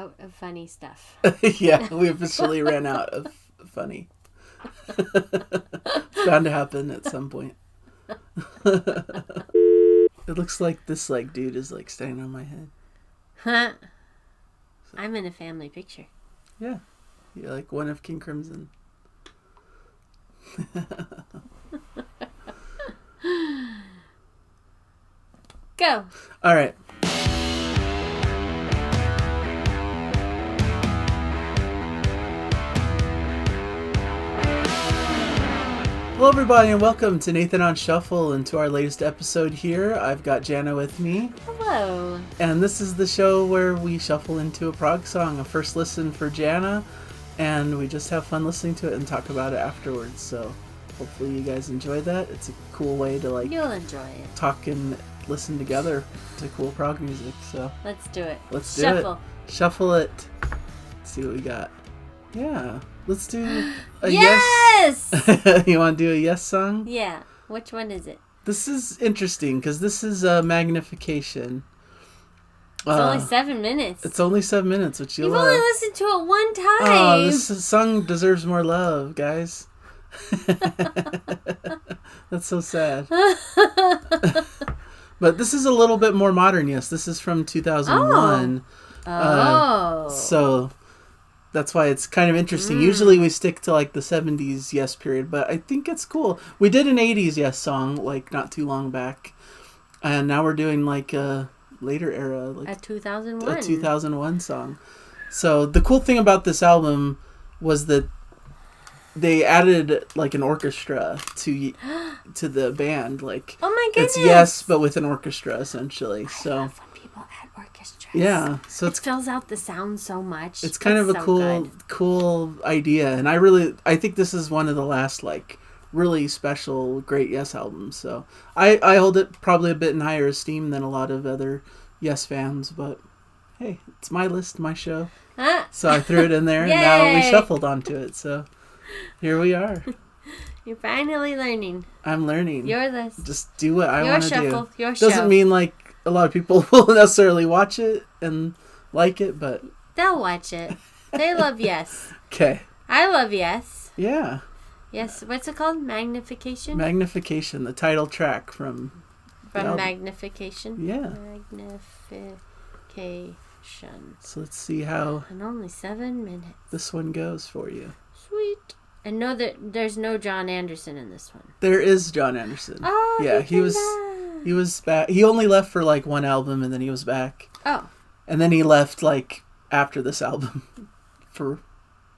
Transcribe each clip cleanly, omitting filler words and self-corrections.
out of funny stuff. Yeah, we officially ran out of funny. It's bound to happen at some point. It looks like this dude is standing on my head. Huh? So. I'm in a family picture. Yeah. You're like one of King Crimson. Go. All right. Hello everybody and welcome to Nathan on Shuffle and to our latest episode here. I've got Jana with me. Hello. And this is the show where we shuffle into a prog song, a first listen for Jana, and we just have fun listening to it and talk about it afterwards. So hopefully you guys enjoy that. It's a cool way to You'll enjoy it. Talk and listen together to cool prog music. So let's do it. Let's do it. Shuffle it. Let's see what we got. Yeah. Let's do a yes! You want to do a yes song? Yeah. Which one is it? This is interesting because this is Magnification. It's only 7 minutes. It's only 7 minutes, which you'll You've only listened to it one time. Oh, this song deserves more love, guys. That's so sad. But this is a little bit more modern, yes. This is from 2001. So that's why it's kind of interesting. Usually we stick to the 70s yes period, but I think it's cool. We did an 80s yes song not too long back. And now we're doing a later era, a 2001. A 2001 song. So the cool thing about this album was that they added an orchestra to the band. Oh my goodness. It's yes, but with an orchestra essentially. I love when people add orchestras. Yeah, so it fills out the sound so much. It's kind of a cool idea, and I think this is one of the last really special great Yes albums. So I hold it probably a bit in higher esteem than a lot of other Yes fans, but hey, it's my list, my show. So I threw it in there, and now we shuffled onto it. So here we are. You're finally learning. I'm learning. Your list. Just do what I want to do. Your show. Doesn't mean a lot of people will necessarily watch it and like it, but they'll watch it. They love Yes. Okay. I love Yes. Yeah. Yes. What's it called? Magnification? Magnification, the title track from Magnification? Yeah. Magnification. So let's see how... And only 7 minutes. This one goes for you. Sweet. And know that there's no John Anderson in this one. There is John Anderson. Oh, yeah, he was back. He only left for one album and then he was back. Oh. And then he left after this album for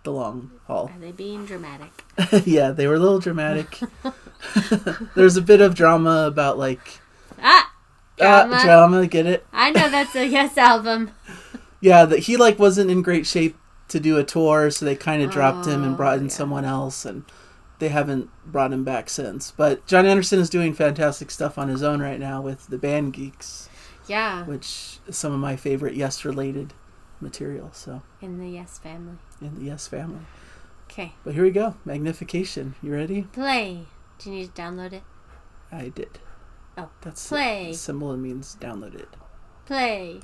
the long haul. Are they being dramatic? Yeah, they were a little dramatic. There's a bit of drama about drama, get it? I know that's a Yes album. Yeah, that he wasn't in great shape to do a tour, so they kind of dropped him and brought in someone else, and they haven't brought him back since. But John Anderson is doing fantastic stuff on his own right now with the Band Geeks. Yeah. Which is some of my favorite Yes-related material. So in the Yes family. In the Yes family. Okay. But here we go. Magnification. You ready? Play. Do you need to download it? I did. Oh, that's play. The symbol that means download it. Play.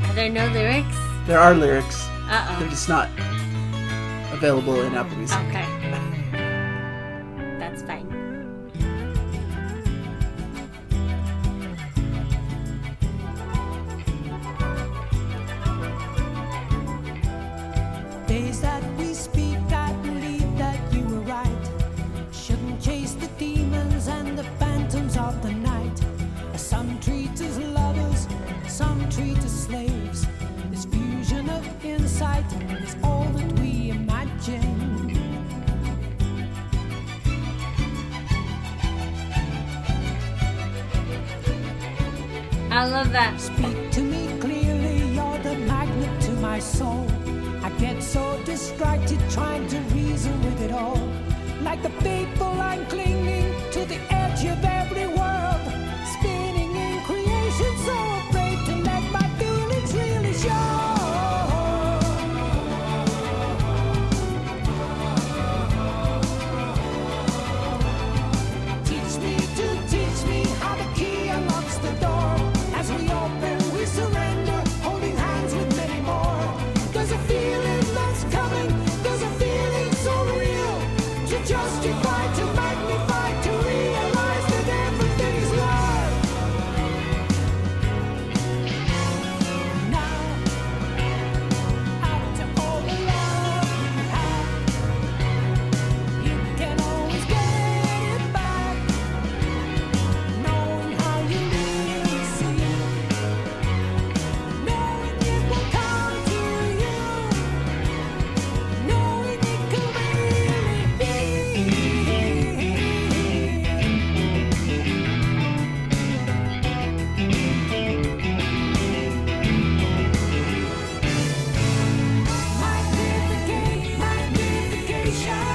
Are there no lyrics? There are lyrics. Uh-oh. They're just not available in Apple Music. Okay. That's fine. Days that we speak, I believe that you were right. Shouldn't chase the demons and the phantoms of the night. Some treat as lovers, some treat as slaves. This fusion of insight is all that we imagine. I love that. Speak to me clearly, you're the magnet to my soul. I get so distracted trying to reason with it all. Like the faithful, I'm clinging to the edge of every world. Spinning in creation, so afraid to let my feelings really show. Teach Magnification.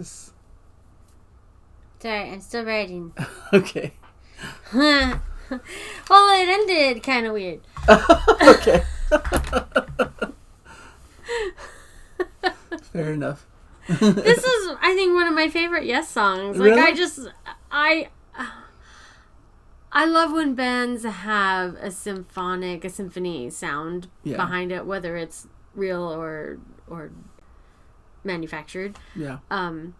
was. Sorry, I'm still writing. Okay. Well, it ended kind of weird. Okay. Fair enough. This is, I think, one of my favorite Yes songs. Like, Really? I love when bands have a symphony sound behind it, whether it's real or manufactured. Yeah. And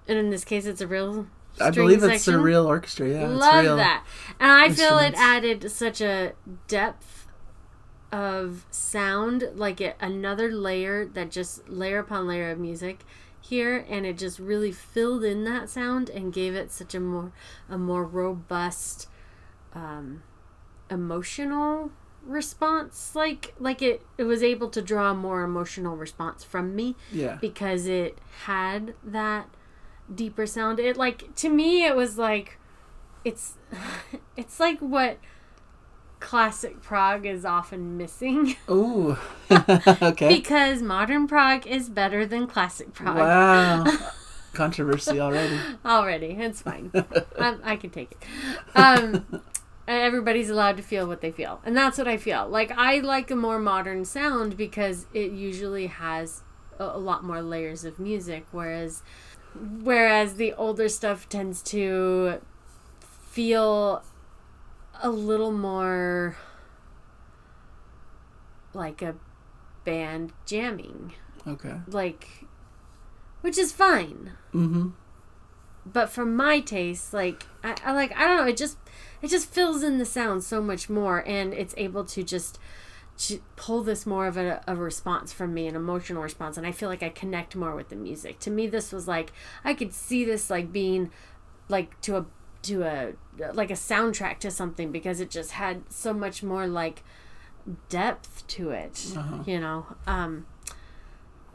in this case, it's a real string I believe it's section. a real orchestra. Yeah, Love it's real that. And I feel it instruments. added such a depth of sound, like another layer that just layer upon layer of music here, and it just really filled in that sound and gave it such a more robust emotional response. Like it was able to draw a more emotional response from me. Yeah. Because it had that deeper sound. It, like, to me, it was like it's like what classic prog is often missing. Ooh. Okay. Because modern prog is better than classic prog. Wow. Controversy already. Already. It's fine. I can take it. Everybody's allowed to feel what they feel. And that's what I feel. Like, I like a more modern sound because it usually has a lot more layers of music, whereas the older stuff tends to feel a little more like a band jamming. Okay. Like, which is fine. Mm-hmm. But for my taste, like, I don't know, it just fills in the sound so much more, and it's able to just pull this more of a response from me, an emotional response, and I feel like I connect more with the music. To me, this was like, I could see this like being like to a like a soundtrack to something, because it just had so much more like depth to it. You know.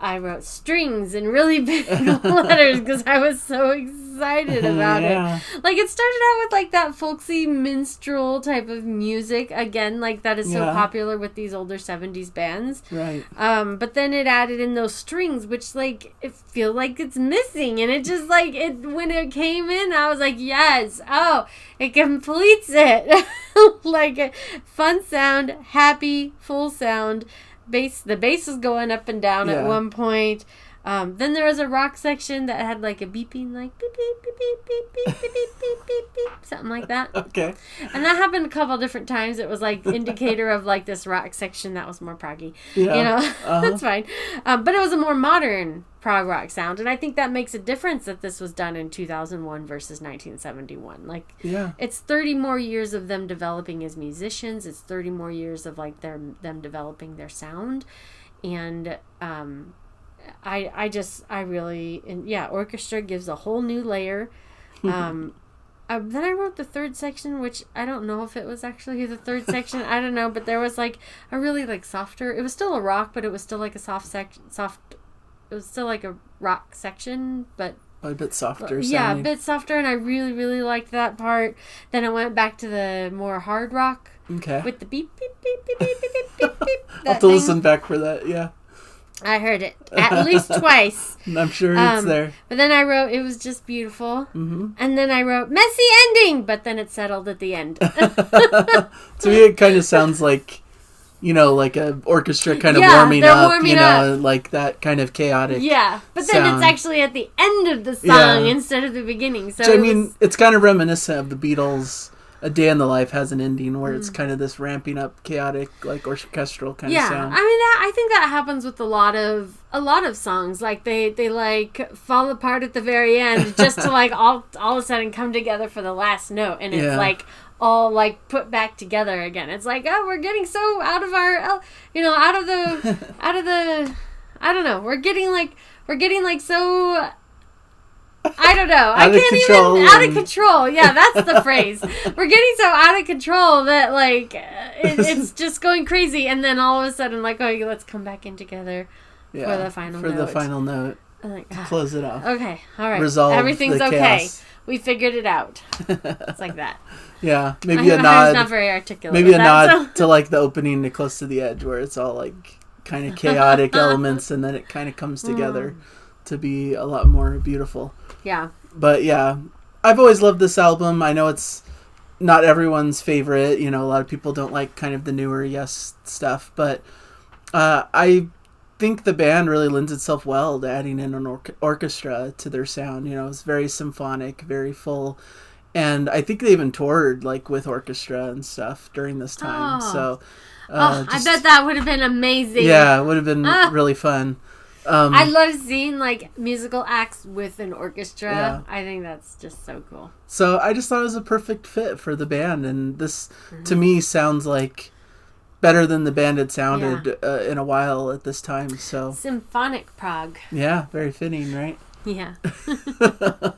I wrote strings in really big letters because I was so excited about it. Like, it started out with like that folksy minstrel type of music again, like that is so popular with these older 70s bands. Right. But then it added in those strings, which like it feel like it's missing, and it just like when it came in, I was like, yes, oh, it completes it. Like a fun sound, happy, full sound. The bass is going up and down at one point. Then there was a rock section that had like a beeping, like beep beep beep beep beep beep beep beep beep beep beep, something like that. Okay. And that happened a couple different times. It was like indicator of like this rock section that was more proggy. Yeah. You know, that's fine. But it was a more modern prog rock sound, and I think that makes a difference that this was done in 2001 versus 1971. Like, it's 30 more years of them developing as musicians. It's 30 more years of like them developing their sound, and orchestra gives a whole new layer. Then I wrote the third section, which I don't know if it was actually the third section. I don't know, but there was like a really like softer. It was still a rock, but it was still like a soft. It was still like a rock section, but a bit softer. Yeah, sounding. a bit softer, and I really, really liked that part. Then I went back to the more hard rock. Okay. With the beep, beep, beep, beep, beep, beep, beep, beep, beep. I'll have to listen back for that, yeah. I heard it at least twice. I'm sure it's there. But then I wrote, it was just beautiful. Mm-hmm. And then I wrote, messy ending, but then it settled at the end. To me, it kind of sounds like, you know, like a orchestra kind of warming up, you know, like that kind of chaotic but then sound. it's actually at the end of the song instead of the beginning. So it's kind of reminiscent of the Beatles' A Day in the Life has an ending where it's kind of this ramping up, chaotic, like orchestral kind of sound. I mean, I think that happens with a lot of songs. Like they like fall apart at the very end just to like all of a sudden come together for the last note, and it's like all like put back together again. It's like, oh, we're getting so out of our, you know, out of the, I don't know. We're getting like so. I don't know. Out of control. Yeah, that's the phrase. We're getting so out of control that like it's just going crazy, and then all of a sudden, like, oh, let's come back in together for the final note. For the final note. Like, to close it off. Okay, all right. Resolve Everything's the okay. Chaos. We figured it out. It's like that. Yeah, maybe a nod. It's not very articulate. Maybe a nod to like the opening to Close to the Edge, where it's all like kind of chaotic elements, and then it kind of comes together. to be a lot more beautiful. Yeah. But yeah, I've always loved this album. I know it's not everyone's favorite. You know, a lot of people don't like kind of the newer Yes stuff, but I think the band really lends itself well to adding in an orchestra to their sound. You know, it's very symphonic, very full. And I think they even toured like with orchestra and stuff during this time. Oh. So, I bet that would have been amazing. Yeah, it would have been really fun. I love seeing like musical acts with an orchestra. Yeah. I think that's just so cool. So I just thought it was a perfect fit for the band, and this to me sounds like better than the band had sounded in a while at this time. So symphonic prog. Yeah, very fitting, right? Yeah.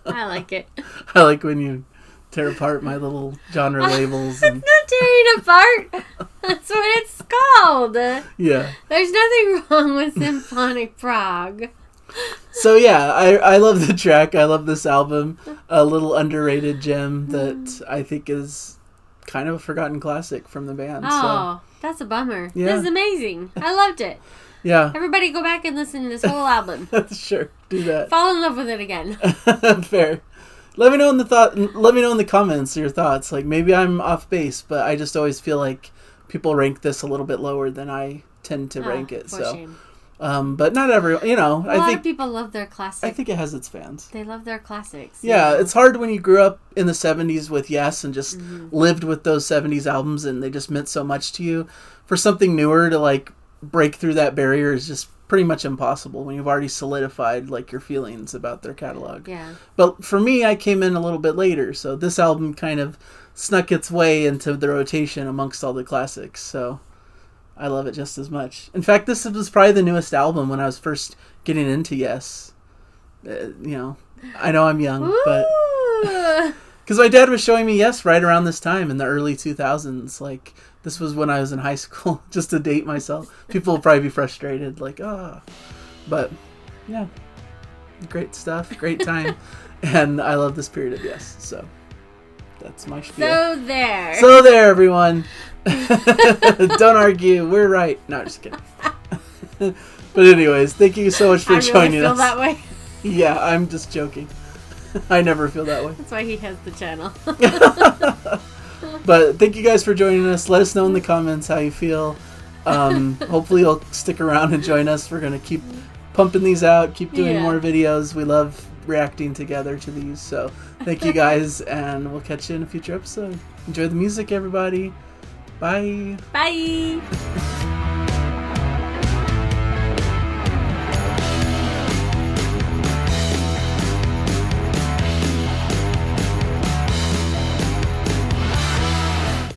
I like it. I like when you tear apart my little genre labels. It's not tearing apart. That's what it's called. Yeah. There's nothing wrong with symphonic prog. So yeah, I love the track. I love this album. A little underrated gem that I think is kind of a forgotten classic from the band. Oh, that's a bummer. Yeah. This is amazing. I loved it. Yeah. Everybody go back and listen to this whole album. Sure, do that. Fall in love with it again. Fair. Let me know in the comments your thoughts. Like maybe I'm off base, but I just always feel like people rank this a little bit lower than I tend to rank it. So shame. But not everyone, you know, A lot of people love their classics. I think it has its fans. They love their classics. Yeah, it's hard when you grew up in the 70s with Yes and just lived with those 70s albums and they just meant so much to you. For something newer to like break through that barrier is just pretty much impossible when you've already solidified like your feelings about their catalog. Yeah. But for me, I came in a little bit later, so this album kind of snuck its way into the rotation amongst all the classics. So I love it just as much. In fact, this was probably the newest album when I was first getting into Yes. You know, I know I'm young, but because my dad was showing me Yes right around this time in the early 2000s. Like, this was when I was in high school, just to date myself. People will probably be frustrated, like, But, yeah. Great stuff, great time. And I love this period of Yes, so that's my spiel. So there, everyone. Don't argue, we're right. No, just kidding. But anyways, thank you so much for joining us. I feel that way. Yeah, I'm just joking. I never feel that way. That's why he has the channel. But thank you guys for joining us. Let us know in the comments how you feel. Hopefully you'll stick around and join us. We're going to keep pumping these out, keep doing more videos. We love reacting together to these. So thank you guys, and we'll catch you in a future episode. Enjoy the music, everybody. Bye. Bye.